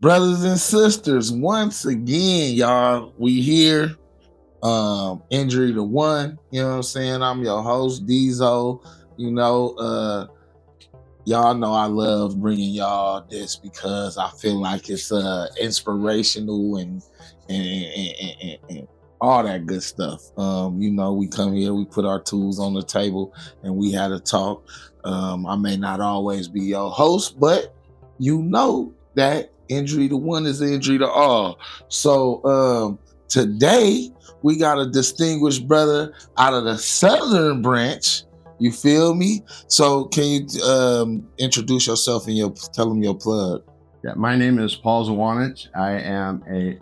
Brothers and sisters, once again, y'all, we here. Injury to one, you know what I'm saying? I'm your host, Dezo. You know, y'all know I love bringing y'all this because I feel like it's inspirational and all that good stuff. You know, we come here, we put our tools on the table, and we had a talk. I may not always be your host, but you know that injury to one is injury to all. So today we got a distinguished brother out of the Southern branch. You feel me? So can you introduce yourself and tell them your plug? Yeah, my name is Paul Zawanich. I am a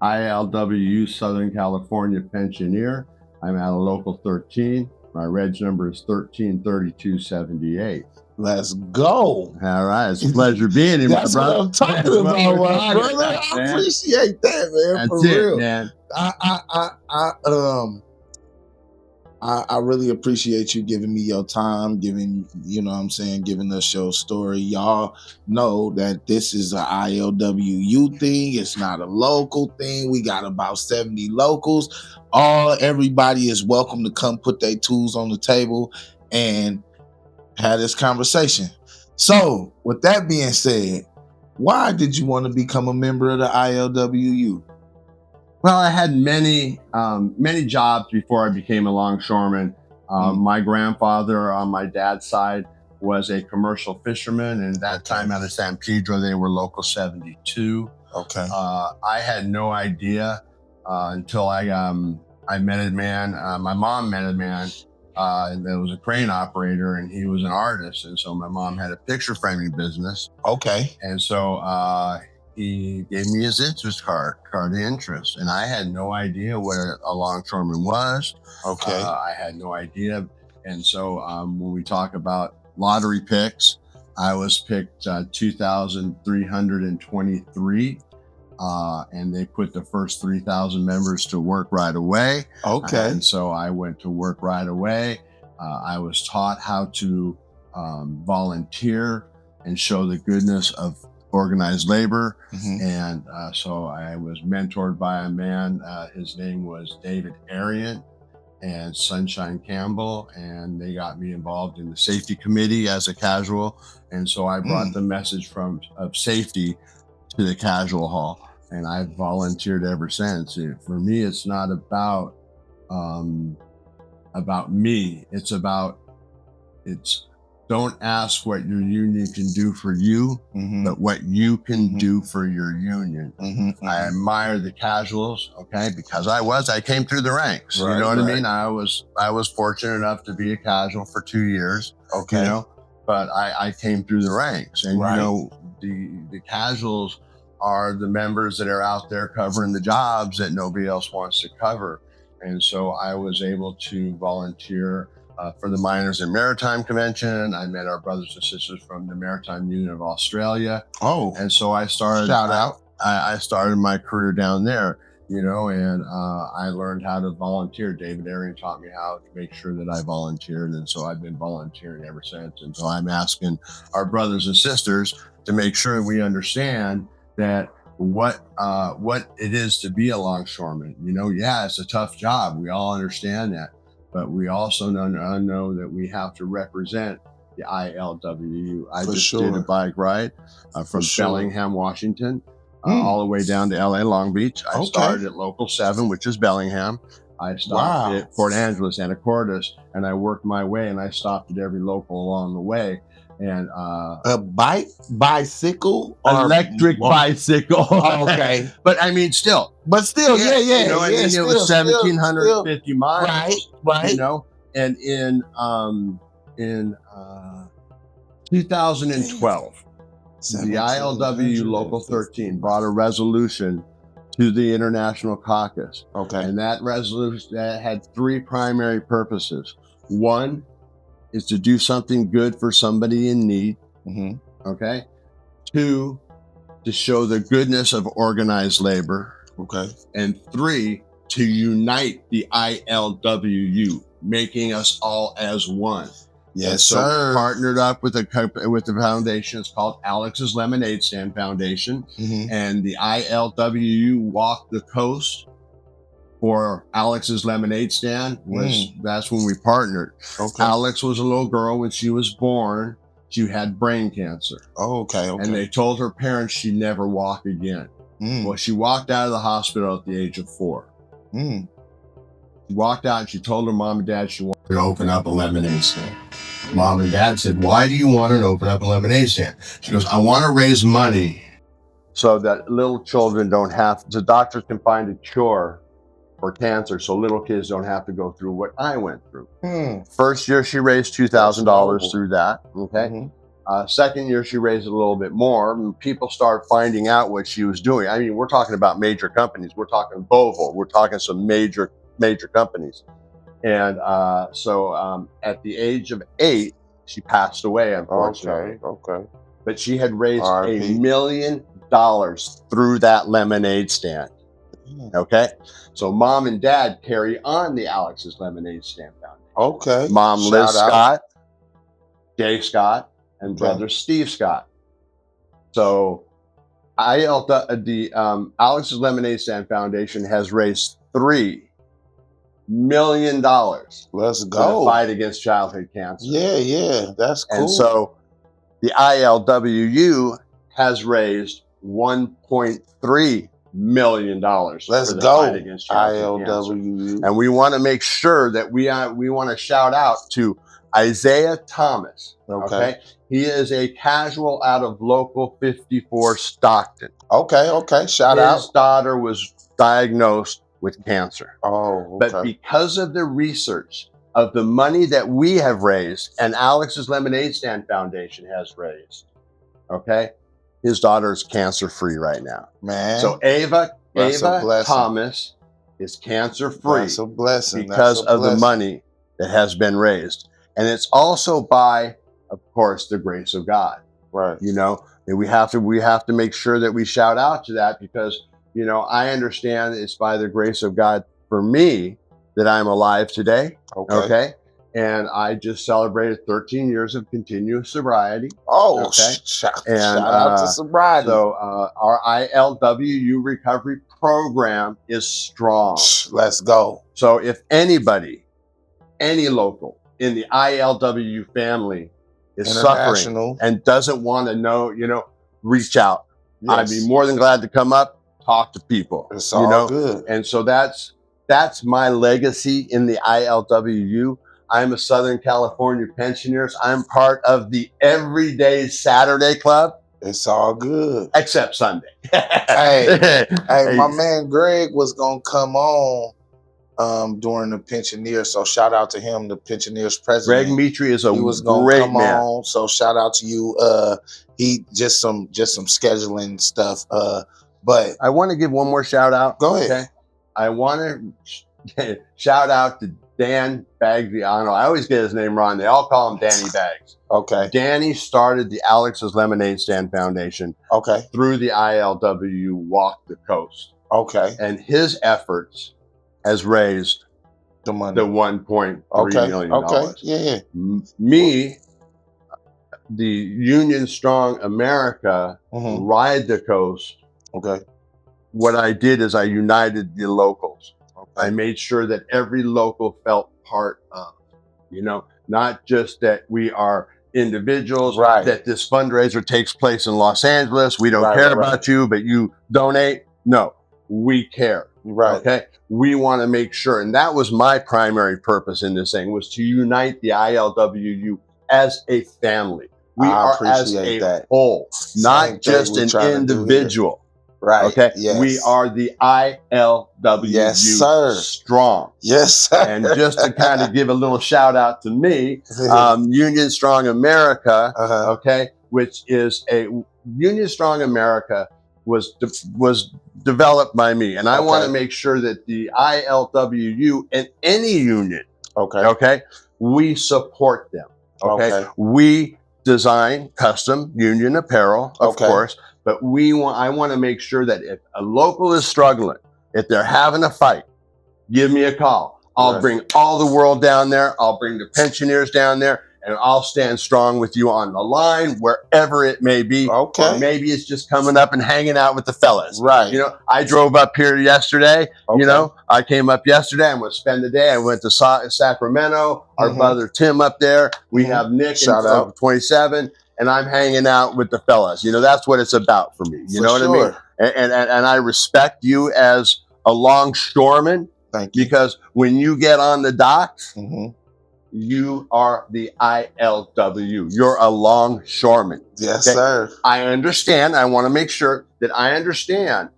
ILWU Southern California pensioner. I'm at a local 13. My reg number is 133278. Let's go. All right. It's a pleasure being here, That's my brother. what I'm talking about, my brother. I appreciate that, man. That's for real. Man. I really appreciate you giving me your time, giving us your story. Y'all know that this is an ILWU thing. It's not a local thing. We got about 70 locals. Everybody is welcome to come put their tools on the table and have this conversation. So, with that being said, why did you want to become a member of the ILWU? Well, I had many jobs before I became a longshoreman. My grandfather on my dad's side was a commercial fisherman, and at that time out of San Pedro, they were local 72. Okay. I had no idea until I met a man. My mom met a man that was a crane operator, and he was an artist, and so my mom had a picture framing business. Okay. And so he gave me his interest card of interest, and I had no idea what a longshoreman was. Okay. I had no idea. And so when we talk about lottery picks, I was picked 2,323, and they put the first 3,000 members to work right away. Okay. And so I went to work right away. I was taught how to volunteer and show the goodness of organized labor. Mm-hmm. And so I was mentored by a man. His name was David Arian and Sunshine Campbell, and they got me involved in the safety committee as a casual. And so I brought the message of safety to the casual hall, and I've volunteered ever since. For me, it's not about me. It's don't ask what your union can do for you, but what you can do for your union. I admire the casuals, okay, because I came through the ranks. Right, you know what I mean? I was fortunate enough to be a casual for 2 years. Okay. You know, but I came through the ranks, and Right. you know, the casuals are the members that are out there covering the jobs that nobody else wants to cover. And so I was able to volunteer for the Miners and Maritime Convention. I met our brothers and sisters from the Maritime Union of Australia. Oh, and so I started. Shout out. I started my career down there, you know, and I learned how to volunteer. David Arian taught me how to make sure that I volunteered, and so I've been volunteering ever since. And so I'm asking our brothers and sisters to make sure we understand that what it is to be a longshoreman. You know, yeah, it's a tough job. We all understand that. But we also know that we have to represent the ILWU. I just did a bike ride from Bellingham, Washington, all the way down to LA Long Beach. I started at Local 7, which is Bellingham. I stopped at Port Angeles, Anacortes, and I worked my way, and I stopped at every local along the way. And a bicycle, or electric bicycle. Okay, but I mean, still, yeah. You know, I mean, it was 1,750 miles, right. You know, and in 2012, the ILWU Local 13 brought a resolution to the International Caucus. Okay, and that resolution had 3 primary purposes. One is to do something good for somebody in need. Okay. 2, to show the goodness of organized labor. Okay. And 3, to unite the ILWU, making us all as one. Yes, So sir. partnered up with the foundation. It's called Alex's Lemonade Stand Foundation, and the ILWU Walk the Coast for Alex's Lemonade Stand that's when we partnered. Okay. Alex was a little girl when she was born. She had brain cancer. Oh, okay. Okay. And they told her parents she'd never walk again. Well, she walked out of the hospital at the age of 4. She walked out and she told her mom and dad she wanted to open up a lemonade stand. Mom and dad said, "Why do you want to open up a lemonade stand?" She goes, "I want to raise money so that little children don't have, the doctors can find a cure for cancer so little kids don't have to go through what I went through." First year she raised $2,000 through that. Okay. Second year she raised a little bit more. And people started finding out what she was doing. I mean, we're talking about major companies. We're talking Boval. We're talking some major companies. And so at the age of 8, she passed away, unfortunately. Okay. But she had raised R.I.P. $1 million through that lemonade stand. Okay. So mom and dad carry on the Alex's Lemonade Stand Foundation. Okay. Mom, Shout Liz out. Scott, Jay Scott, and brother Steve Scott. So the Alex's Lemonade Stand Foundation has raised $3 million. Let's go. For the fight against childhood cancer. Yeah, that's cool. And so the ILWU has raised $1.3 million. Let's for the go. Fight against childhood cancer. ILWU. And we want to make sure that we want to shout out to Isaiah Thomas. Okay. He is a casual out of local 54 Stockton. Okay. Shout out. His daughter was diagnosed with cancer. Oh, okay. But because of the research of the money that we have raised and Alex's Lemonade Stand Foundation has raised, okay, his daughter is cancer-free right now. Man. So Ava Thomas is cancer-free. That's a blessing. Because of the money that has been raised. And it's also by, of course, the grace of God. Right. You know, and we have to make sure that we shout out to that because, you know, I understand it's by the grace of God for me that I'm alive today. Okay. And I just celebrated 13 years of continuous sobriety. Oh, okay. Shout out to sobriety. So our ILWU recovery program is strong. Let's go. So if anybody, any local in the ILWU family is suffering and doesn't want to know, you know, reach out. Yes. I'd be more than glad to come up, talk to people. It's all good. And so that's my legacy in the ILWU. I'm a Southern California pensioners. I'm part of the Everyday Saturday Club. It's all good. Except Sunday. hey, my man Greg was going to come on during the pensioner. So shout out to him, the pensioners president. Greg Mitri is he was gonna great come man. On, so shout out to you. He just some scheduling stuff. But I want to give one more shout out. Go ahead. Okay? I want to shout out to Dan Baggiano. I always get his name wrong. They all call him Danny Bags. Okay. Danny started the Alex's Lemonade Stand Foundation. Okay. Through the ILWU Walk the Coast. Okay. And his efforts has raised the money, the $1.3 million. Okay. Yeah. Me, the Union Strong America, Ride the Coast. Okay. What I did is I united the locals. Okay. I made sure that every local felt part of, you know, not just that we are individuals, right, that this fundraiser takes place in Los Angeles. We don't care about you, but you donate. No, we care. Right. Okay. We want to make sure. And that was my primary purpose in this thing, was to unite the ILWU as a family. We are as a whole, not just an individual. Right. Okay. Yes. We are the ILWU. Yes, sir. Strong. Yes, sir. And just to kind of give a little shout out to me, Union Strong America, okay, which is Union Strong America was developed by me. And I want to make sure that the ILWU and any union, okay, we support them. Okay. We design custom union apparel, of course, but I want to make sure that if a local is struggling, if they're having a fight, give me a call. I'll bring all the world down there. I'll bring the pensioners down there, and I'll stand strong with you on the line, wherever it may be. Okay. Or maybe it's just coming up and hanging out with the fellas. Right. You know, I drove up here yesterday. Okay. You know, I came up yesterday. I'm going to spend the day. I went to Sacramento. Our brother Tim up there. We have Nick Shout out. 27, and I'm hanging out with the fellas. You know, that's what it's about for me. You For know what I mean? And I respect you as a longshoreman. Thank you. Because when you get on the docks, you are the ILW. You're a longshoreman. Yes, Okay? sir. I understand. I want to make sure that I understand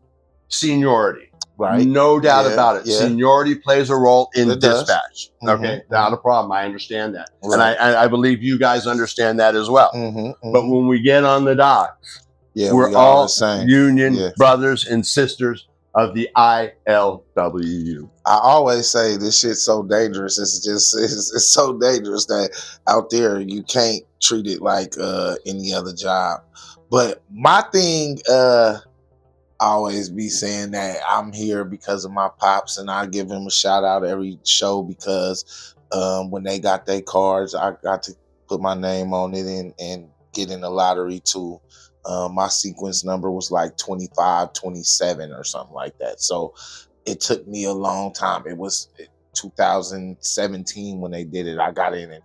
seniority. Right. No doubt about it. Yeah. Seniority plays a role in It does. dispatch. Okay, not a problem. I understand that, Right. and I believe you guys understand that as well. But when we get on the docks, we're all the same. union brothers and sisters of the ILWU. I always say this shit's so dangerous. It's so dangerous that out there you can't treat it like any other job. But my thing, I always be saying that I'm here because of my pops, and I give him a shout out every show because when they got their cards, I got to put my name on it and get in the lottery too. My sequence number was like 25, 27 or something like that. So it took me a long time. It was 2017 when they did it. I got in 20.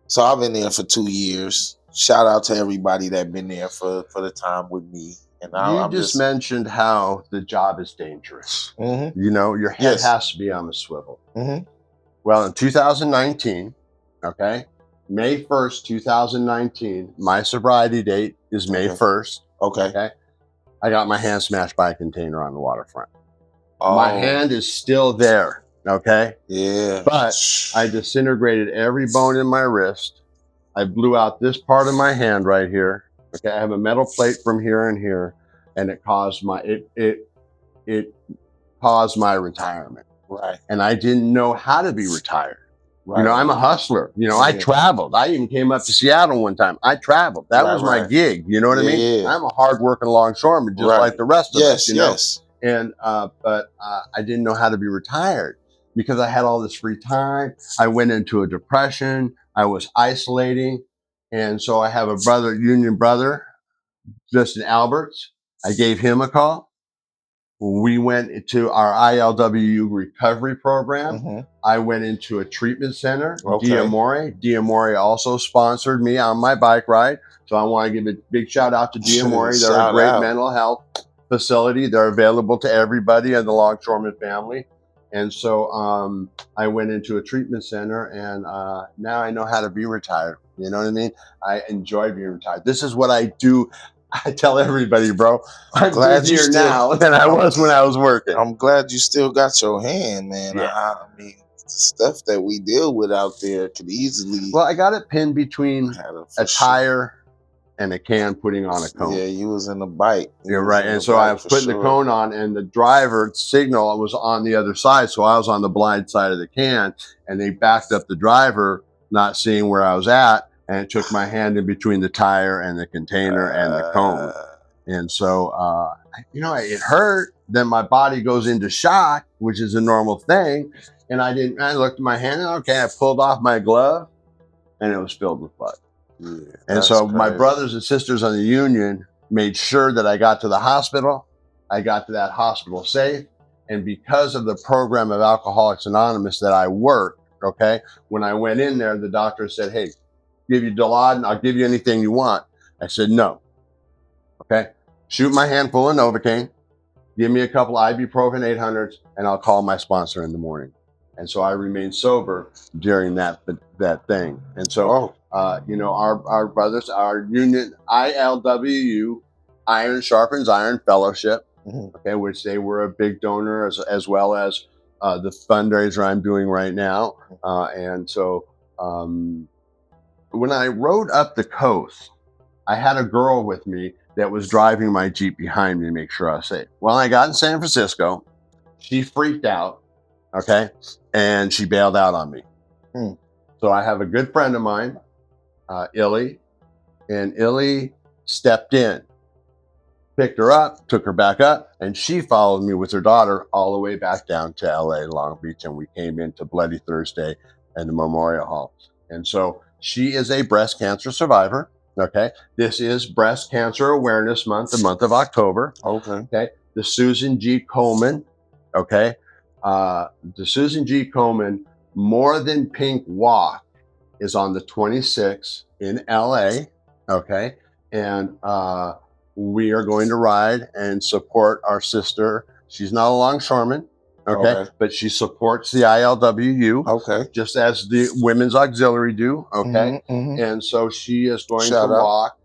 So I've been there for 2 years. Shout out to everybody that been there for the time with me. And you just mentioned how the job is dangerous. You know, your head has to be on the swivel. Well, in 2019, okay, May 1st, 2019, my sobriety date is May 1st. Okay. I got my hand smashed by a container on the waterfront. My hand is still there. Okay. Yeah. But I disintegrated every bone in my wrist. I blew out this part of my hand right here. Okay. I have a metal plate from here and here, and it caused my it caused my retirement. Right. And I didn't know how to be retired. Right. You know, I'm a hustler. You know, I traveled. I even came up to Seattle one time. I traveled. That was my gig. You know what I mean? I'm a hardworking longshoreman, just like the rest of us. You know? And but I didn't know how to be retired because I had all this free time. I went into a depression. I was isolating, and so I have a brother, union brother, Justin Alberts. I gave him a call. We went into our ILWU recovery program. I went into a treatment center, Diamore. Diamore also sponsored me on my bike ride. So I want to give a big shout out to Diamore. They're a great mental health facility. They're available to everybody in the longshoreman family. And so I went into a treatment center, and now I know how to be retired. You know what I mean? I enjoy being retired. This is what I do. I tell everybody, bro, I'm busier now than I was when I was working. I'm glad you still got your hand, man. Yeah. I mean, the stuff that we deal with out there could easily. Well, I got it pinned between a tire and a can putting on a cone. Yeah, you was in the bike. You're right. And so I was putting the cone on, and the driver signal was on the other side. So I was on the blind side of the can, and they backed up the driver, not seeing where I was at. And it took my hand in between the tire and the container and the cone. And so, you know, it hurt. Then my body goes into shock, which is a normal thing. And I looked at my hand, and okay, I pulled off my glove, and it was filled with blood. Yeah, and so my brothers and sisters on the union made sure that I got to the hospital. I got to that hospital safe. And because of the program of Alcoholics Anonymous that I worked, okay, when I went in there, the doctor said, hey, give you Dilaudid, I'll give you anything you want. I said, no. Okay. Shoot my hand full of Novocaine. Give me a couple ibuprofen 800s, and I'll call my sponsor in the morning. And so I remained sober during that thing. And so, you know, our brothers, our union, ILWU, Iron Sharpens Iron Fellowship, okay, which they were a big donor as well as the fundraiser I'm doing right now. And so when I rode up the coast, I had a girl with me that was driving my Jeep behind me to make sure I was safe. Well, I got in San Francisco. She freaked out, okay, and she bailed out on me. So I have a good friend of mine, Illy, and Illy stepped in, picked her up, took her back up, and she followed me with her daughter all the way back down to LA, Long Beach, and we came into Bloody Thursday and the Memorial Hall. And so she is a breast cancer survivor. Okay. This is Breast Cancer Awareness Month, the month of October. Okay. Okay. The Susan G. Komen. Okay. The Susan G. Komen More Than Pink Walk is on the 26th in LA. Okay. And we are going to ride and support our sister. She's not a longshoreman. Okay. Okay. But she supports the ILWU Okay. just as the women's auxiliary do. Okay. Mm-hmm. And so she is going to Shout out. walk.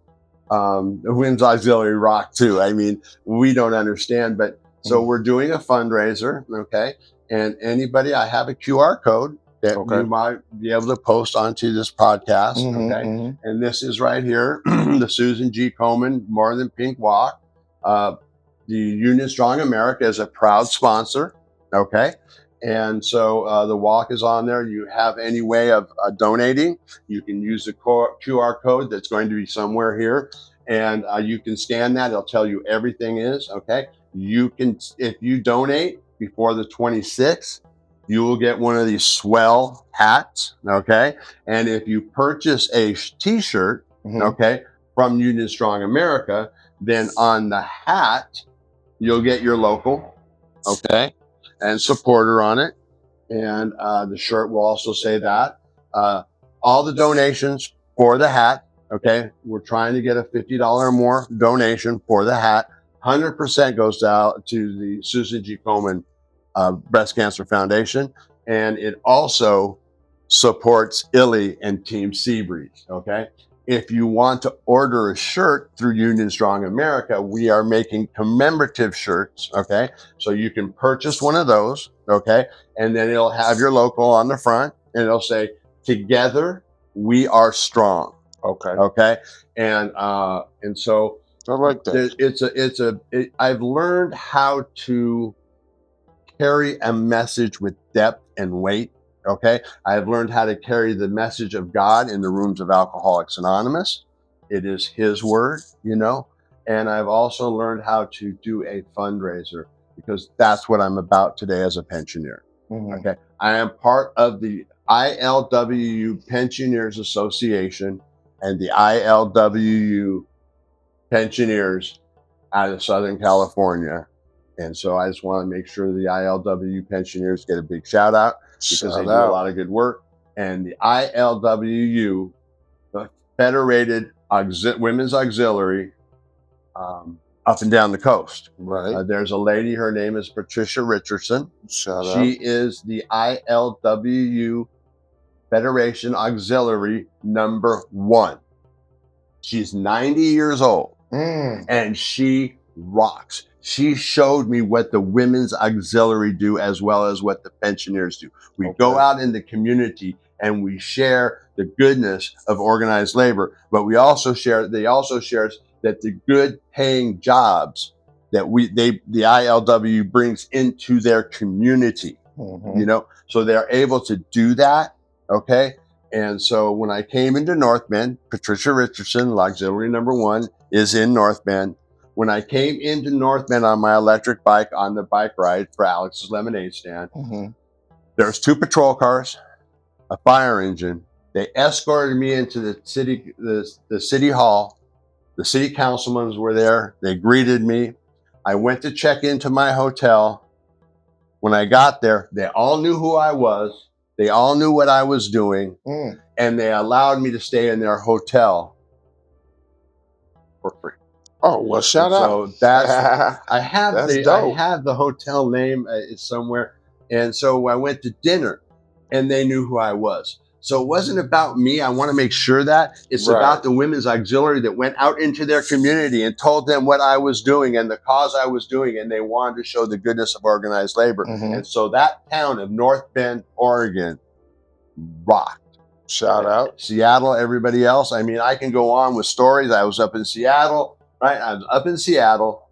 The women's auxiliary rock too. I mean, we don't understand, but so we're doing a fundraiser. Okay. And anybody, I have a QR code that Okay. you might be able to post onto this podcast. Okay. Mm-hmm. And this is right here, the Susan G. Komen More Than Pink Walk. The Union Strong America is a proud sponsor. Okay. And so the walk is on there. You have any way of donating, you can use the QR code that's going to be somewhere here. And you can scan that. It'll tell you everything is. Okay. You can, if you donate before the 26th, you will get one of these swell hats. Okay. And if you purchase a t-shirt, okay, from Union Strong America, then on the hat, you'll get your local, okay, and supporter on it. And the shirt will also say that. All the donations for the hat, okay, we're trying to get a $50 or more donation for the hat. 100% goes out to the Susan G. Komen Breast Cancer Foundation. And it also supports Illy and Team Seabreeze, okay? If you want to order a shirt through Union Strong America, we are making commemorative shirts, okay? So you can purchase one of those, okay? And then it'll have your logo on the front and it'll say, "Together we are strong." Okay. Okay. And so I like that. I've learned how to carry a message with depth and weight. Okay. I've learned how to carry the message of God in the rooms of Alcoholics Anonymous. It is His word, you know. And I've also learned how to do a fundraiser because that's what I'm about today as a pensioner. Okay. I am part of the ILWU Pensioners Association and the ILWU Pensioners out of Southern California. And so I just want to make sure the ILWU pensioners get a big shout out because they do a lot of good work. And the ILWU, the Federated Women's Auxiliary, up and down the coast. Right. There's a lady, her name is Patricia Richardson. Shout She out. is the ILWU Federation Auxiliary #1. She's 90 years old and she rocks. She showed me what the women's auxiliary do as well as what the pensioners do. We go out in the community and we share the goodness of organized labor, but they also share that the good paying jobs that the ILW brings into their community, you know, so they're able to do that. Okay. And so when I came into North Bend, Patricia Richardson, auxiliary #1, is in North Bend. When I came into North Bend on my electric bike on the bike ride for Alex's Lemonade Stand, there's 2 patrol cars, a fire engine. They escorted me into the city hall. The city councilmen were there. They greeted me. I went to check into my hotel. When I got there, they all knew who I was. They all knew what I was doing, and they allowed me to stay in their hotel for free. Oh, well, shout out. So that's I have dope. I have the hotel name somewhere, and so I went to dinner, and they knew who I was. So it wasn't about me. I want to make sure that it's about the women's auxiliary that went out into their community and told them what I was doing and the cause I was doing, and they wanted to show the goodness of organized labor. And so that town of North Bend, Oregon, rocked. Shout out. Seattle, everybody else. I mean, I can go on with stories. I was up in Seattle, right? I was up in Seattle.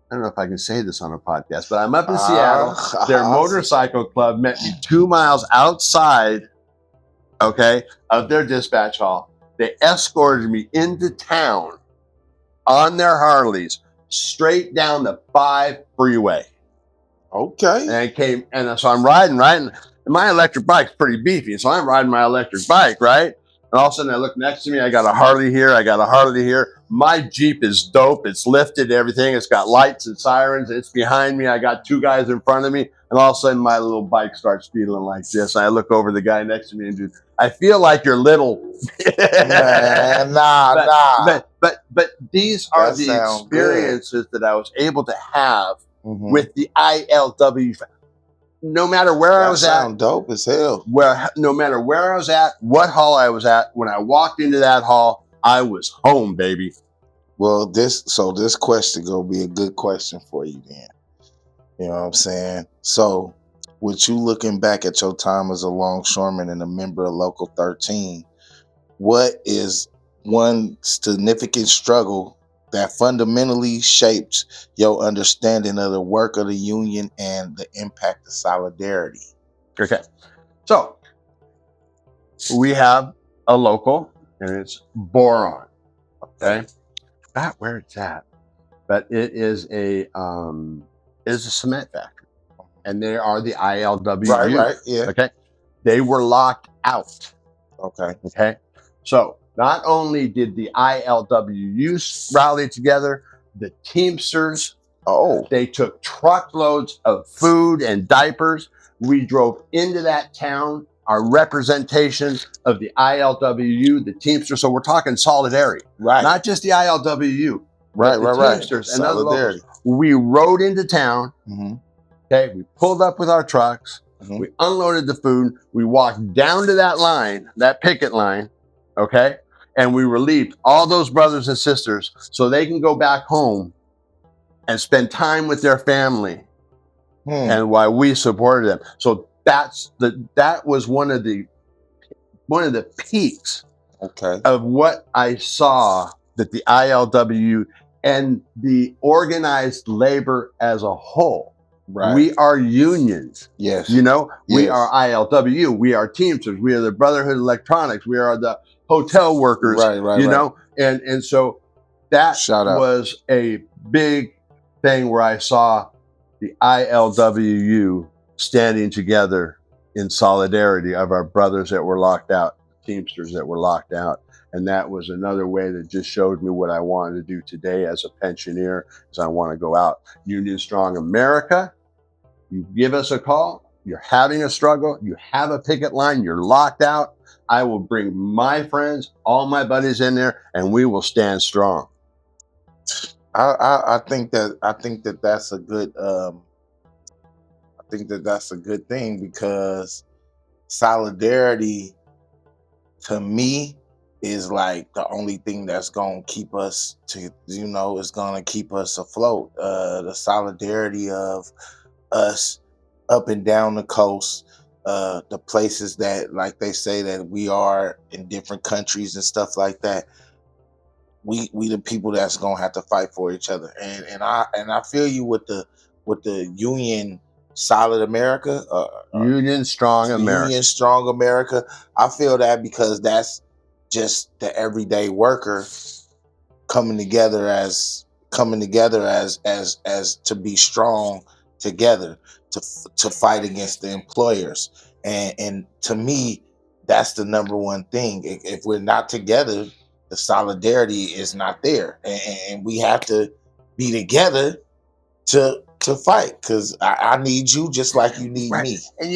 I don't know if I can say this on a podcast, but I'm up in Seattle. Their motorcycle club met me 2 miles outside, okay, of their dispatch hall. They escorted me into town on their Harleys, straight down the 5 freeway. Okay. And I came, and so I'm riding. My electric bike's pretty beefy, so I'm riding my electric bike, right? And all of a sudden I look next to me, I got a Harley here, I got a Harley here. My Jeep is dope. It's lifted, everything. It's got lights and sirens. It's behind me. I got two guys in front of me. And all of a sudden my little bike starts feeling like this. And I look over the guy next to me and do, I feel like you're little. Man, nah, but, nah. but these are That the sound good. experiences that I was able to have Mhm. with the ILW. No matter where I That was at, sound dope as hell. no matter where I was at, what hall I was at, when I walked into that hall, I was home, baby. Well, this question gonna be a good question for you then. You know what I'm saying? So, with you looking back at your time as a longshoreman and a member of Local 13, what is one significant struggle that fundamentally shaped your understanding of the work of the union and the impact of solidarity? Okay. So we have a local and it's boron. Okay. Not where it's at, but it is a cement factory. And they are the ILWU. Right, yeah. Okay. They were locked out. Okay. Okay. So not only did the ILWU rally together, the Teamsters, Oh, they took truckloads of food and diapers. We drove into that town, our representation of the ILWU, the Teamsters. So we're talking solidarity, right. not just the ILWU, Right, but the right. Teamsters and other locals. Solidarity. We rode into town. Mm-hmm. Okay, we pulled up with our trucks. Mm-hmm. We unloaded the food. We walked down to that line, that picket line. Okay, and we relieved all those brothers and sisters so they can go back home and spend time with their family. And why we supported them. So that was one of the peaks Okay. of what I saw that the ILW and the organized labor as a whole. Right. We are unions. Yes. You know, we Yes. are ILW, we are Teamsters, we are the Brotherhood of Electronics, we are the hotel workers, Right. you know, and so that Shout out. was a big thing where I saw the ILWU standing together in solidarity of our brothers that were locked out, Teamsters that were locked out. And that was another way that just showed me what I wanted to do today as a pensioner, is I want to go out. Union Strong America, you give us a call, you're having a struggle, you have a picket line, you're locked out. I will bring my friends, all my buddies in there, and we will stand strong. I think that that's a good I think that that's a good thing, because solidarity to me is like the only thing that's gonna keep us to, is gonna keep us afloat. The solidarity of us up and down the coast, the places that, like they say, that we are in different countries and stuff like that. We the people that's gonna have to fight for each other. And I feel you with the Union Solid America, Union Strong America. Union Strong America. I feel that because that's just the everyday worker coming together as to be strong together, to fight against the employers. And to me, that's the number one thing. If we're not together, the solidarity is not there, and we have to be together to fight, because I need you just like you need me. And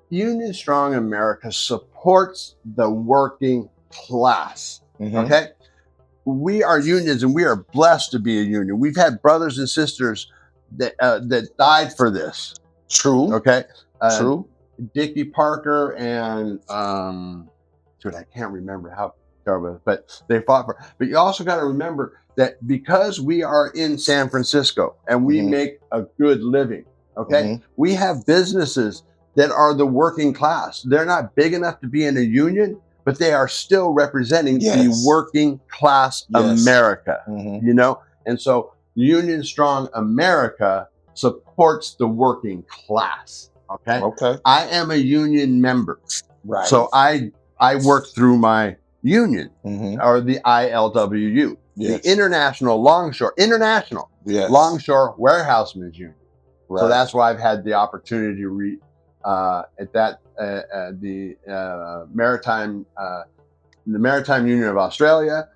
Union Strong America supports the working class. Mhm. Okay. We are unions and we are blessed to be a union. We've had brothers and sisters that died for this. True. Okay. True. Dickie Parker and I can't remember how terrible, but they fought for. But you also got to remember that because we are in San Francisco and we Mhm. make a good living, okay, Mhm. we have businesses that are the working class. They're not big enough to be in a union, but they are still representing the Yes. working class Yes. America. Mhm. And so Union Strong America supports the working class. Okay. Okay. I am a union member. Right. So I work through my union, Mhm. or the ILWU, Yes. the International Yes. Longshore Warehousemen's Union. Right. So that's why I've had the opportunity to read at that the Maritime the Maritime Union of Australia.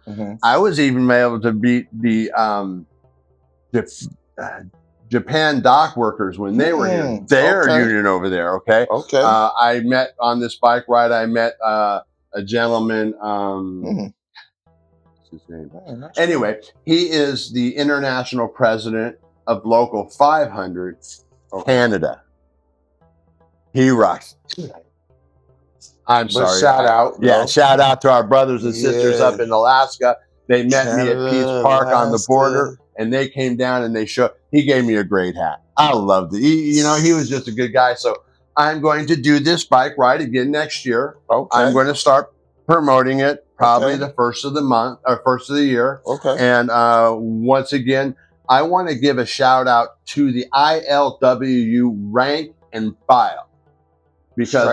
I was even able to beat the Japan dock workers when they were here. Their union over there. Okay. I met on this bike ride. I met a gentleman. What's his name? Anyway, he is the international president of Local 500 Canada. He rocks. I'm sorry. Shout out. Yeah, shout out to our brothers and sisters up in Alaska. They met me at Peace Park on the border, and they came down and he gave me a great hat. I loved it. He was just a good guy. So I'm going to do this bike ride again next year. I'm going to start promoting it probably the first of the month or first of the year. And once again, I want to give a shout out to the ILWU rank and file, because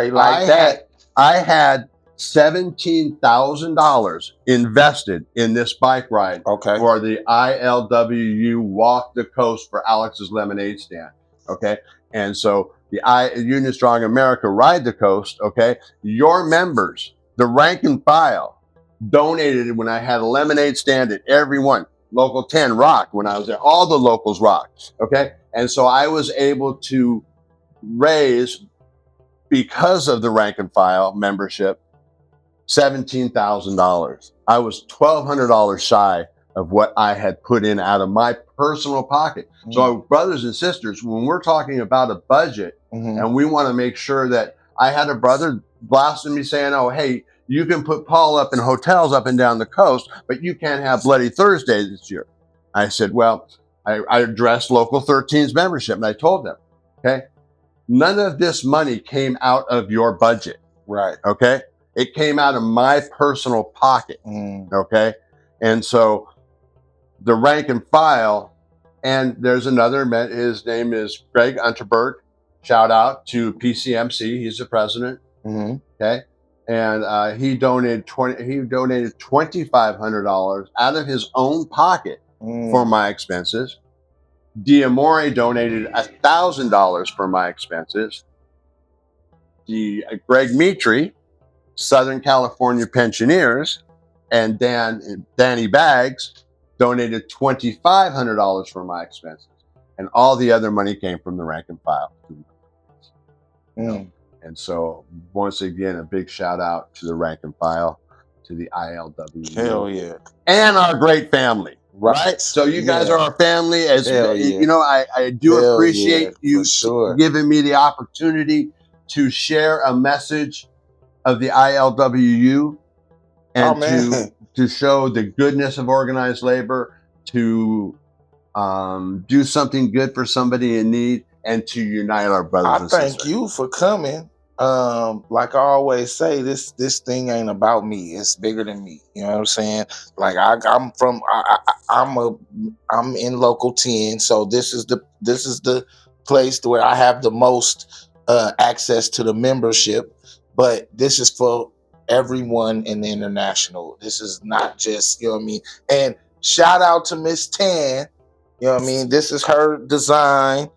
I had $17,000 invested in this bike ride for the ILWU Walk the Coast for Alex's Lemonade Stand. Okay. And so the Union Strong America Ride the Coast. Okay. Your members, the rank and file, donated when I had a lemonade stand at every one. Local 10 rocked when I was there. All the locals rocked. Okay. And so I was able to raise, because of the rank and file membership, $17,000. I was $1,200 shy of what I had put in out of my personal pocket. So, brothers and sisters, when we're talking about a budget, and we want to make sure that, I had a brother blasting me saying, "Oh, hey, you can put Paul up in hotels up and down the coast, but you can't have Bloody Thursday this year." I said, well, I addressed Local 13's membership, and I told them, okay, none of this money came out of your budget. Okay. It came out of my personal pocket. Okay. And so the rank and file, and there's another, his name is Greg Unterberg. Shout out to PCMC. He's the president. Okay. And he donated $2,500 out of his own pocket for my expenses. Diamore donated $1,000 for my expenses. Greg Mitri, Southern California Pensioners, and Danny Baggs donated $2,500 for my expenses, and all the other money came from the rank and file. And so, once again, a big shout out to the rank and file, to the ILW. Hell yeah. And our great family. Right? So you guys are our family. As I do appreciate you giving me the opportunity to share a message of the ILWU, and to show the goodness of organized labor, to do something good for somebody in need, and to unite our brothers and sisters. I thank you for coming. Like I always say, this thing ain't about me. It's bigger than me. You know what I'm saying? Like I'm in Local 10, so this is the place where I have the most access to the membership. But this is for everyone in the international. This is not just, you know what I mean. And shout out to Miss Tan. You know what I mean. This is her design.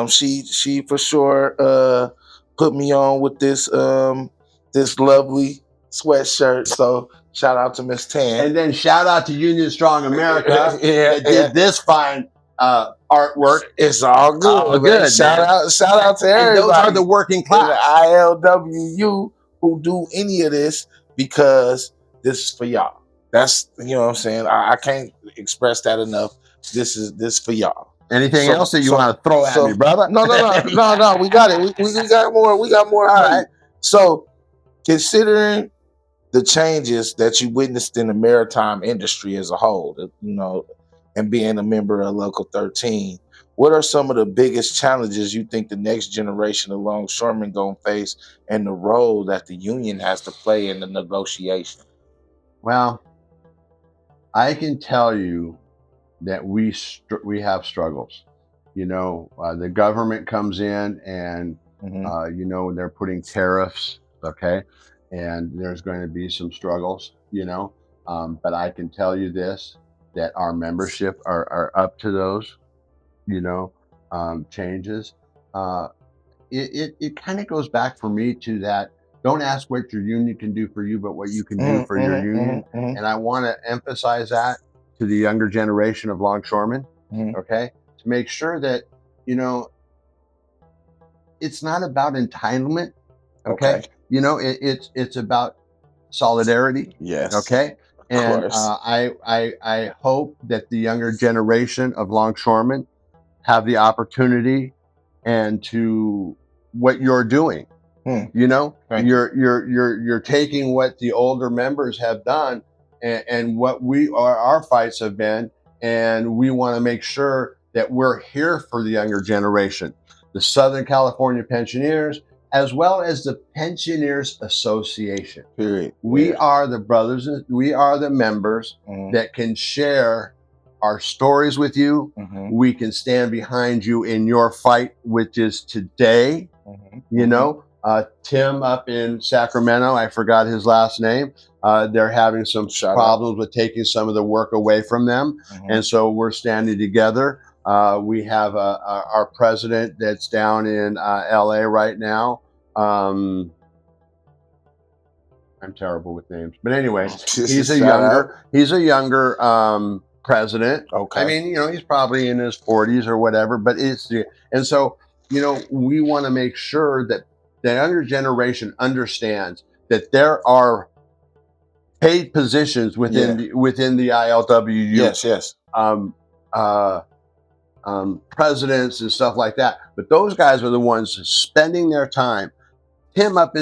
She for sure put me on with this this lovely sweatshirt. So shout out to Miss Tan. And then shout out to Union Strong America that did this fine artwork. It's all good. All good. Shout out to everybody. And those are the working class. The ILWU who do any of this, because this is for y'all. That's, you know what I'm saying. I can't express that enough. This is for y'all. Anything else that you want to throw at me, brother? No. We got it. We got more. We got more. All right. So, considering the changes that you witnessed in the maritime industry as a whole, you know, and being a member of Local 13, what are some of the biggest challenges you think the next generation of longshoremen gonna face, and the role that the union has to play in the negotiation? Well, I can tell you that we have struggles. You know, the government comes in and you know, they're putting tariffs. Okay, and there's going to be some struggles. You know, but I can tell you this, that our membership are up to those, you know, changes. It kind of goes back for me to that Don't ask what your union can do for you, but what you can do Mm-hmm, for your union. mm-hmm, mm-hmm, And I want to emphasize that to the younger generation of longshoremen, mm-hmm. okay, to make sure that, you know, it's not about entitlement, okay? Okay. It's about solidarity, Yes. okay? Of And course. I hope that the younger generation of longshoremen have the opportunity and to what you're doing. Hmm. Thank you. You're taking what the older members have done and what our fights have been, and we want to make sure that we're here for the younger generation, the Southern California pensioners, as well as the Pensioners Association. Period. We Yeah. are the brothers, we are the members Mm-hmm. that can share our stories with you. Mm-hmm. We can stand behind you in your fight, which is today. Mm-hmm. You Mm-hmm. know, Tim up in Sacramento, I forgot his last name. They're having some Shout out. problems with taking some of the work away from them. Mm-hmm. And so we're standing together. We have our president that's down in LA right now. Um, I'm terrible with names, but anyway, Shout out. he's a younger president. I Okay. mean, he's probably in his 40s or whatever, but and so we want to make sure that the younger generation understands that there are paid positions Yeah. within the ILWU, Yes. Yes. um, uh, presidents and stuff like that. But those guys are the ones spending their time. Tim up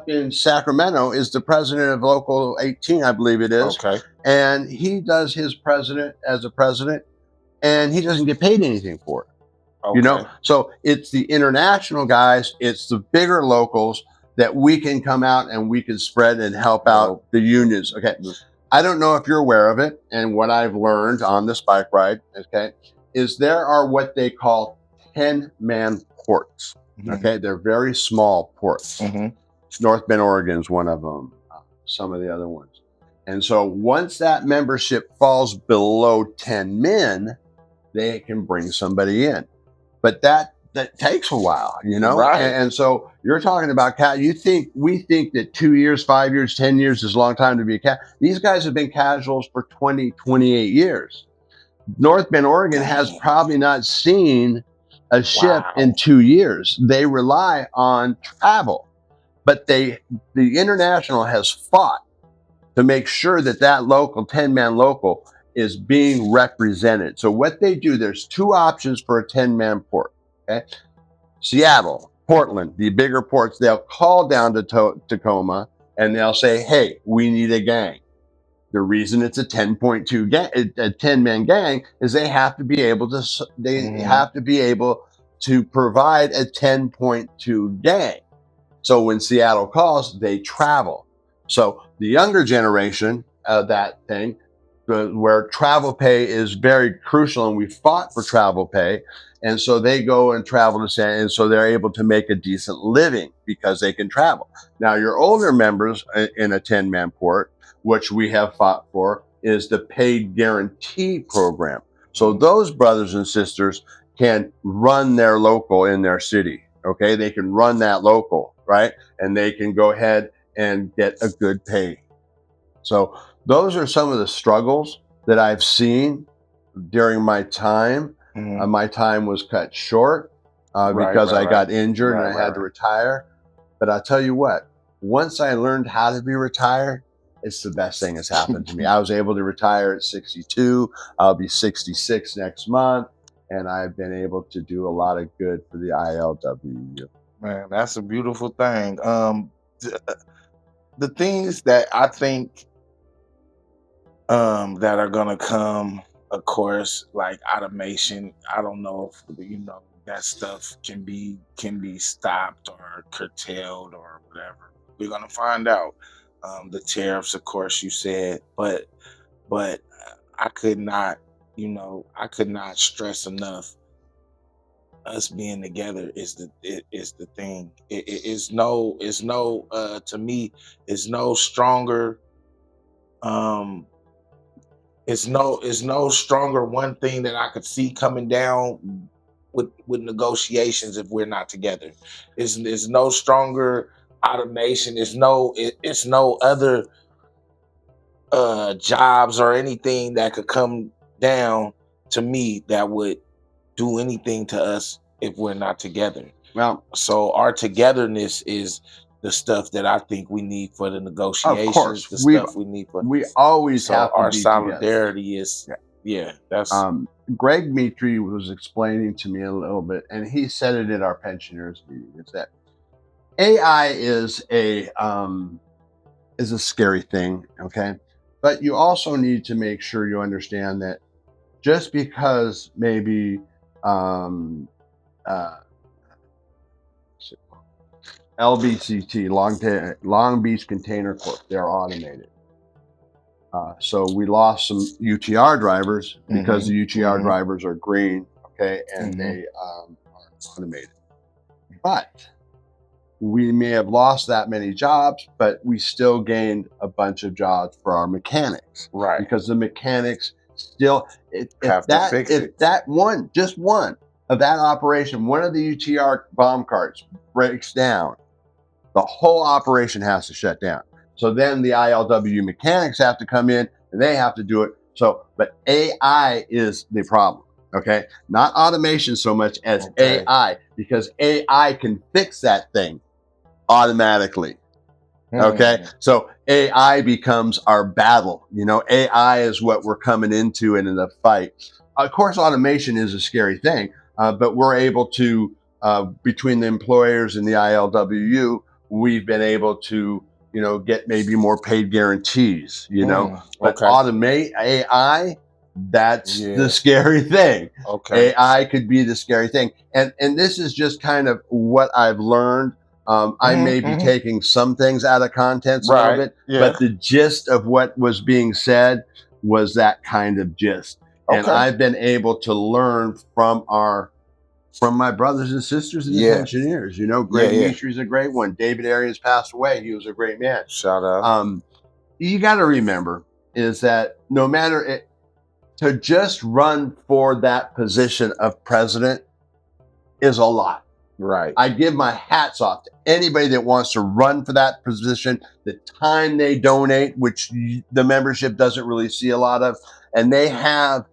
in Sacramento is the president of Local 18, I believe it is, Okay. and he does his president as a president, and he doesn't get paid anything for it. Okay. So it's the international guys, it's the bigger locals that we can come out and we can spread and help out Well. the unions. Okay, I don't know if you're aware of it, and what I've learned on this bike ride, okay, is there are what they call 10-man ports. Mm-hmm. Okay, they're very small ports. Mm-hmm. North Bend, Oregon is one of them. Some of the other ones. And so once that membership falls below 10 men, they can bring somebody in. But that takes a while, Right. And so you're talking about we think that 2 years, 5 years, 10 years is a long time to be a cat. These guys have been casuals for 20, 28 years. North Bend, Oregon has Dang. probably not seen a ship in Wow. 2 years. They rely on travel, but the international has fought to make sure that that local 10-man local is being represented. So what they do, there's two options for a 10-man port. Okay, Seattle, Portland, the bigger ports, they'll call down to Tacoma and they'll say, "Hey, we need a gang." The reason it's a 10.2 gang, a 10-man gang, is they Mm-hmm. have to be able to provide a 10.2 gang. So when Seattle calls, they travel. So the younger generation of that thing, where travel pay is very crucial, and we fought for travel pay, and so they go and travel to San, and so they're able to make a decent living because they can travel. Now, your older members in a 10-man port, which we have fought for, is the paid guarantee program. So Mm-hmm. those brothers and sisters can run their local in their city. Okay, they can run that local, right? And they can go ahead and get a good pay. So those are some of the struggles that I've seen during my time. Mm-hmm. My time was cut short Right. because Right. I Right. got injured and Right. I Right. had to Right. retire. But I'll tell you what, once I learned how to be retired, it's the best thing that's happened to me. I was able to retire at 62. I'll be 66 next month. And I've been able to do a lot of good for the ILWU. Man, that's a beautiful thing. The things that I think that are gonna come, of course, like automation. I don't know if that stuff can be stopped or curtailed or whatever. We're gonna find out. The tariffs, of course, you said, but I could not, I could not stress enough. Us being together is the thing. It is no to me is no stronger. Um, it's no stronger one thing that I could see coming down with negotiations if we're not together. Is no stronger automation. It's no other jobs or anything that could come down to me that would do anything to us if we're not together. Well, So our togetherness is the stuff that I think we need for the of negotiations, course, the stuff we need for. we always So have to our be together. solidarity is, Yeah. yeah, that's Greg Mitri was explaining to me a little bit, and he said it at our pensioners meeting. Is that AI is a scary thing, okay? But you also need to make sure you understand that just because maybe um, uh, LBCT, Long Beach Container Corp, they're automated. So we lost some UTR drivers because the UTR drivers are green, okay, and they are automated. But we may have lost that many jobs, but we still gained a bunch of jobs for our mechanics, right. because the mechanics still, Have to fix if it. that one, just one of that operation, one of the UTR bomb carts breaks down, the whole operation has to shut down. So then the ILW mechanics have to come in and they have to do it. So, but AI is the problem. Okay, not automation so much as Okay. AI, because AI can fix that thing automatically. Okay, so AI becomes our battle. You know, AI is what we're coming into in the fight. Of course, automation is a scary thing, but we're able to, between the employers and the ILWU, we've been able to, you know, get maybe more paid guarantees. You know, but Okay. automate AI, that's Yeah. the scary thing. Okay. AI could be the scary thing, and this is just kind of what I've learned. I may be taking some things out of context a little Right. bit, Yeah. but the gist of what was being said was that kind of gist. And Okay. I've been able to learn from my brothers and sisters in the Yeah. pensioners. You know, Greg Yeah. Mitri is a great one. David Arians passed away. He was a great man. Shout out. You got to remember is that no matter it, to just run for that position of president is a lot. Right. I give my hats off to anybody that wants to run for that position, the time they donate, which the membership doesn't really see a lot of, and they have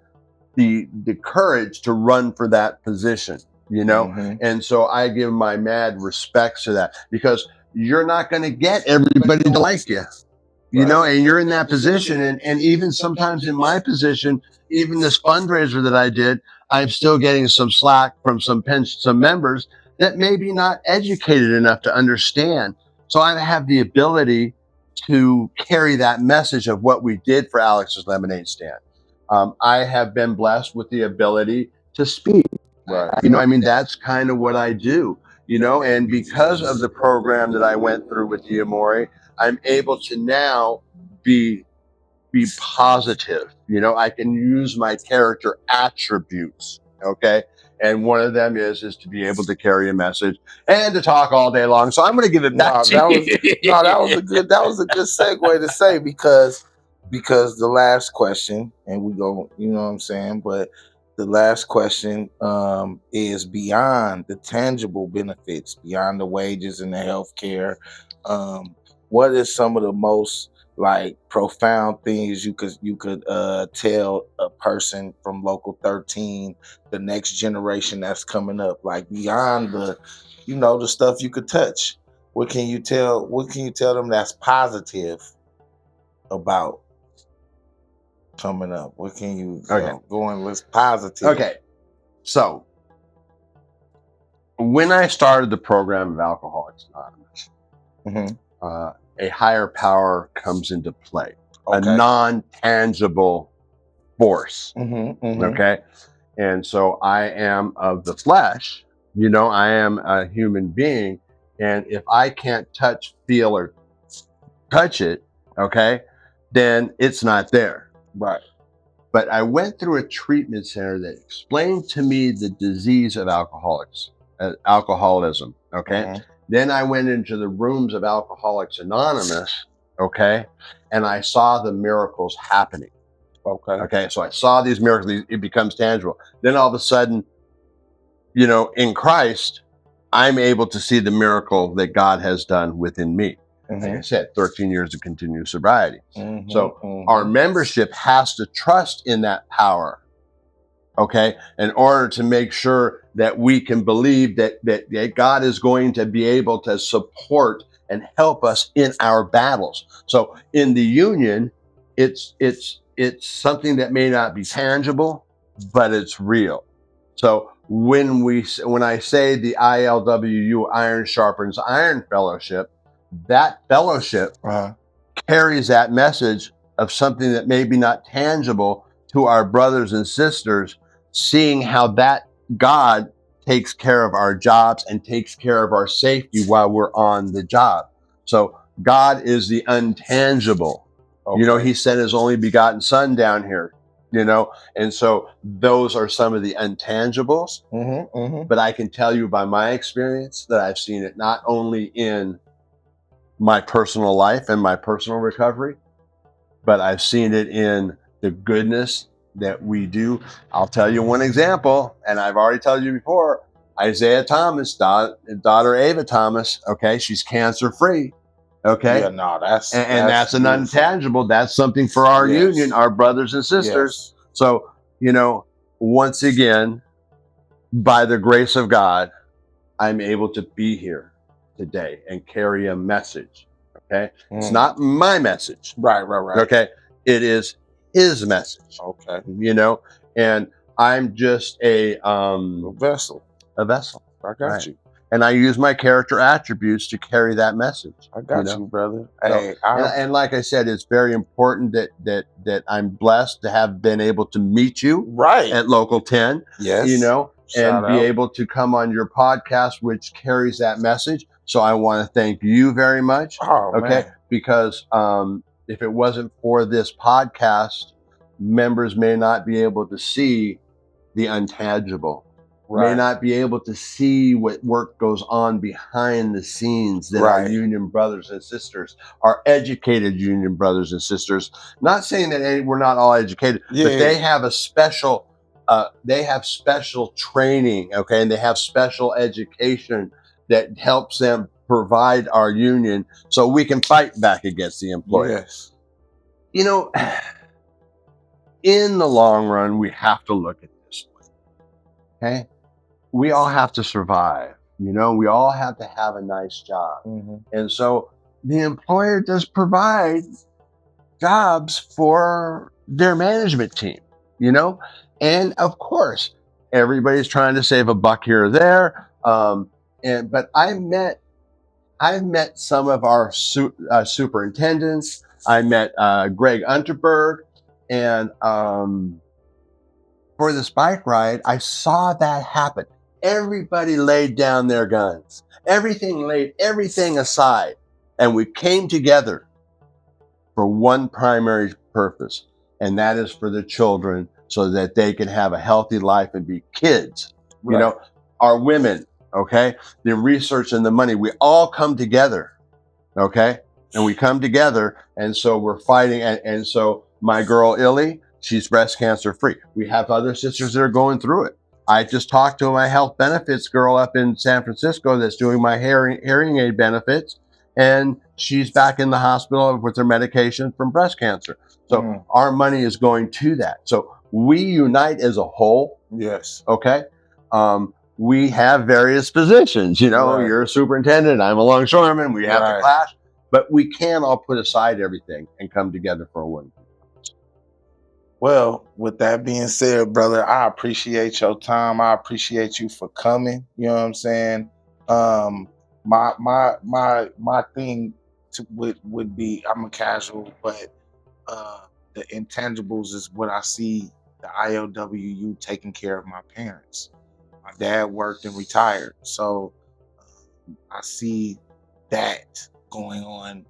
the courage to run for that position, you know? And so I give my mad respects to that, because you're not going to get everybody to like you. You know, and you're in that position, and even sometimes in my position, even this fundraiser that I did, I'm still getting some slack from some members that maybe not educated enough to understand. So I have the ability to carry that message of what we did for Alex's Lemonade Stand. I have been blessed with the ability to speak. Right. You know, I mean, that's kind of what I do. You know, and because of the program that I went through with Diamore, I'm able to now be positive. You know, I can use my character attributes. Okay. And one of them is to be able to carry a message and to talk all day long. So I'm going to give it back to you. That was a good segue to say, because the last question, and we go, you know what I'm saying, but the last question is beyond the tangible benefits, beyond the wages and the health care. What is some of the most like profound things you could tell a person from local 13, the next generation that's coming up, like beyond the, you know, the stuff you could touch? What can you tell them that's positive about coming up? What can you Okay. go and list positive? Okay. So when I started the program of Alcoholics Anonymous, a higher power comes into play, a non-tangible force. Okay. And so I am of the flesh, you know, I am a human being. And if I can't touch, feel, or touch it, okay, then it's not there. Right. But I went through a treatment center that explained to me the disease of alcoholism. Okay. Then I went into the rooms of Alcoholics Anonymous. Okay. And I saw the miracles happening. Okay. So I saw these miracles, it becomes tangible. Then all of a sudden, you know, in Christ, I'm able to see the miracle that God has done within me. Like I Mm-hmm. said, 13 years of continuous sobriety. Mm-hmm. So our Mm-hmm. membership has to trust in that power, okay, in order to make sure that we can believe that God is going to be able to support and help us in our battles. So in the union, it's something that may not be tangible, but it's real. So when I say the ILWU, Iron Sharpens Iron Fellowship, that fellowship Uh-huh. carries that message of something that may be not tangible to our brothers and sisters, seeing how that God takes care of our jobs and takes care of our safety while we're on the job. So God is the untangible. Okay. He sent his only begotten son down here, and so those are some of the intangibles. Mm-hmm. Mm-hmm. But I can tell you by my experience that I've seen it not only in my personal life and my personal recovery, but I've seen it in the goodness that we do. I'll tell you one example, and I've already told you before. Isaiah Thomas, daughter Ava Thomas, okay, she's cancer free, Yeah, okay, no, that's and that's an beautiful. untangible. That's something for our union, Yes. our brothers and sisters. Yes. So, once again, by the grace of God, I'm able to be here today and carry a message. Okay. It's Mm. not my message. Right, right, right. Okay. It is his message, Okay. and I'm just A vessel. a vessel. I got Right. you. And I use my character attributes to carry that message, I you got know. you, brother. So, Hey, and like I said, it's very important that I'm blessed to have been able to meet you right. at Local 10, Yes. and Shout be out. able to come on your podcast, which carries that message. So I want to thank you very much. Oh Okay. man. Because if it wasn't for this podcast, members may not be able to see the untangible, may Right. not be able to see what work goes on behind the scenes that our Right. union brothers and sisters, our educated union brothers and sisters, not saying that we're not all educated, but Yeah. they have a special, they have special training, okay, and they have special education that helps them provide our union so we can fight back against the employer. Yes. You know, in the long run, we have to look at this way, okay? We all have to survive. We all have to have a nice job. Mm-hmm. And so the employer does provide jobs for their management team, you know? And of course, everybody's trying to save a buck here or there. But I've met some of our superintendents. I met Greg Unterberg, and for this bike ride, I saw that happen. Everybody laid down their guns. Laid everything aside. And we came together for one primary purpose, and that is for the children so that they can have a healthy life and be kids. You Right. know, our women, okay, the research and the money, we all come together, okay, and we come together, and so we're fighting. And so my girl Illy, she's breast cancer free. We have other sisters that are going through it. I just talked to my health benefits girl up in San Francisco that's doing my hearing aid benefits, and she's back in the hospital with her medication from breast cancer. So Mm. our money is going to that. So we unite as a whole, Yes. okay? We have various positions. Right. You're a superintendent, I'm a longshoreman. We have to Right. clash, but we can all put aside everything and come together for a win. Well, with that being said, brother, I appreciate your time. I appreciate you for coming. You know what I'm saying? My thing would be I'm a casual, but the intangibles is what I see the ILWU taking care of my parents. My dad worked and retired, so I see that going on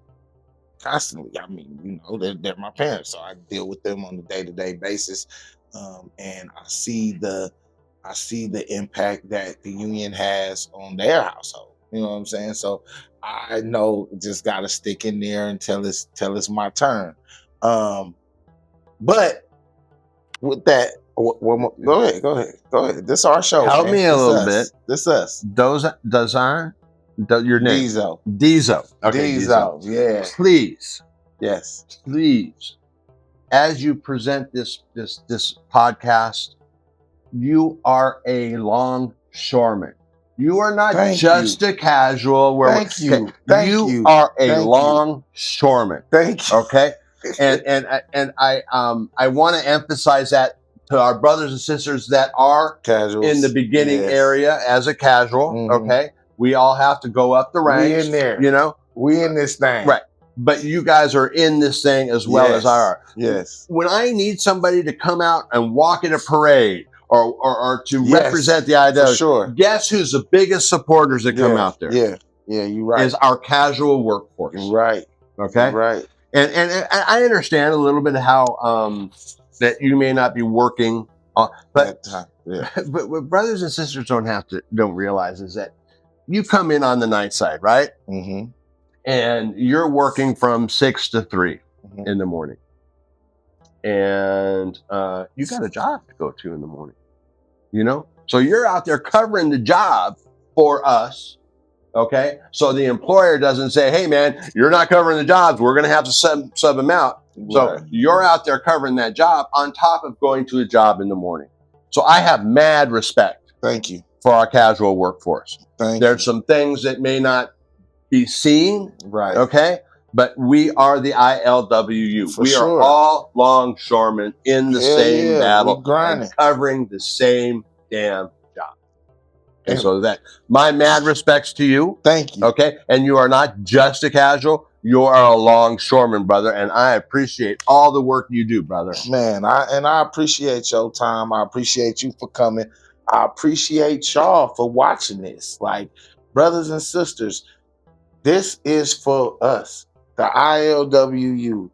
constantly. I mean, they're my parents, so I deal with them on a day-to-day basis, and I see the impact that the union has on their household. You know what I'm saying? So I know just got to stick in there until it's my turn. Um, but with that, One more. Go ahead. This our show. Help man. me a This little us. bit. This us. Dazan, your name. Dezo. Dezo. Okay, Dezo. Yeah. Please, Yes. please, as you present this podcast, you are a longshoreman. You are not Thank just you. a casual. Thank you. Okay, Thank you you. are a Thank you. longshoreman. Thank you. Okay, and I want to emphasize that to our brothers and sisters that are Casuals. in the beginning Yes. area as a casual. Mhm. Okay, we all have to go up the ranks. We in there. You know, We in this thing. right? But you guys are in this thing as well as I are. Yes. When I need somebody to come out and walk in a parade or to Yes, represent the for IW, sure. guess who's the biggest supporters that come out there? Yeah, you're right. Is our casual workforce. Right. Okay. Right. And I understand a little bit how that you may not be working, but Yeah. but what brothers and sisters don't realize is that you come in on the night side, right? Mm-hmm. And you're working from 6 to 3 Mhm. in the morning, and you got a job to go to in the morning. You know, so you're out there covering the job for us. Okay, so the employer doesn't say, "Hey, man, you're not covering the jobs. We're going to have to sub them out." So Right. you're out there covering that job on top of going to a job in the morning. So I have mad respect. Thank you. For our casual workforce. Thank There's you. some things that may not be seen. Right. Okay, but we are the ILWU. For we sure. are all longshoremen in the Hell same yeah, battle we grinding. and covering the same damn job. And And- so that my mad respects to you. Thank you. Okay, and you are not just a casual. You are a longshoreman, brother, and I appreciate all the work you do, brother. Man, I appreciate your time. I appreciate you for coming. I appreciate y'all for watching this. Like, brothers and sisters, this is for us, the ILWU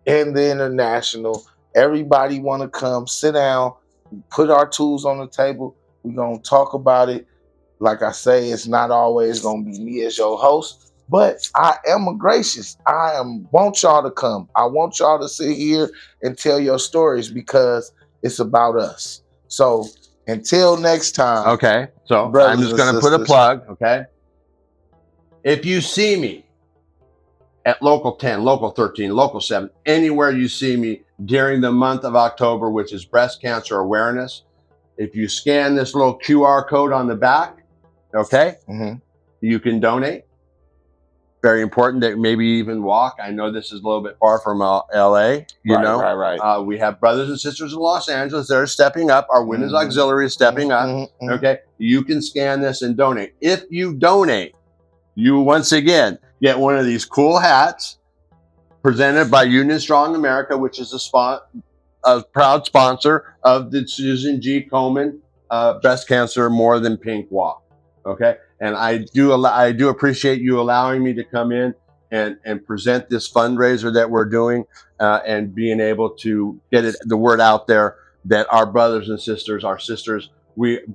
and the international. Everybody want to come, sit down, put our tools on the table. We're going to talk about it. Like I say, it's not always going to be me as your host, but I am gracious. Want y'all to come. I want y'all to sit here and tell your stories because it's about us. So until next time. Okay, so brothers I'm just and going to put a sisters. plug. Okay, if you see me at Local 10, Local 13, Local 7, anywhere you see me during the month of October, which is Breast Cancer Awareness, if you scan this little QR code on the back, okay, you can donate. Very important that maybe even walk. I know this is a little bit far from LA, you know. Right. We have brothers and sisters in Los Angeles that are stepping up. Our Women's Auxiliary is stepping up. Okay, you can scan this and donate. If you donate, you once again get one of these cool hats presented by Union Strong America, which is a proud sponsor of the Susan G. Komen Breast Cancer More Than Pink Walk. Okay, and I do appreciate you allowing me to come in and present this fundraiser that we're doing and being able to get the word out there that our brothers and sisters,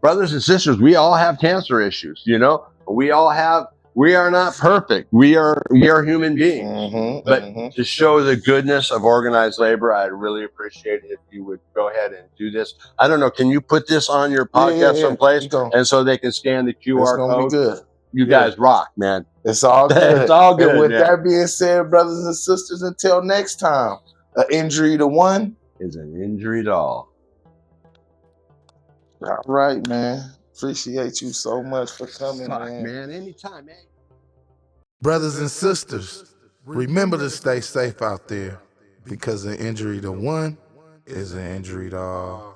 brothers and sisters, we all have cancer issues. You know, we are not perfect. We are human beings. But to show the goodness of organized labor, I'd really appreciate it if you would go ahead and do this. I don't know. Can you put this on your podcast someplace and so they can scan the QR code? Be good. You guys rock, man. It's all good. It's all good. And with that being said, brothers and sisters, until next time, an injury to one is an injury to all. All right, man. Appreciate you so much for coming, man. Anytime, man. Brothers and sisters, remember to stay safe out there because an injury to one is an injury to all.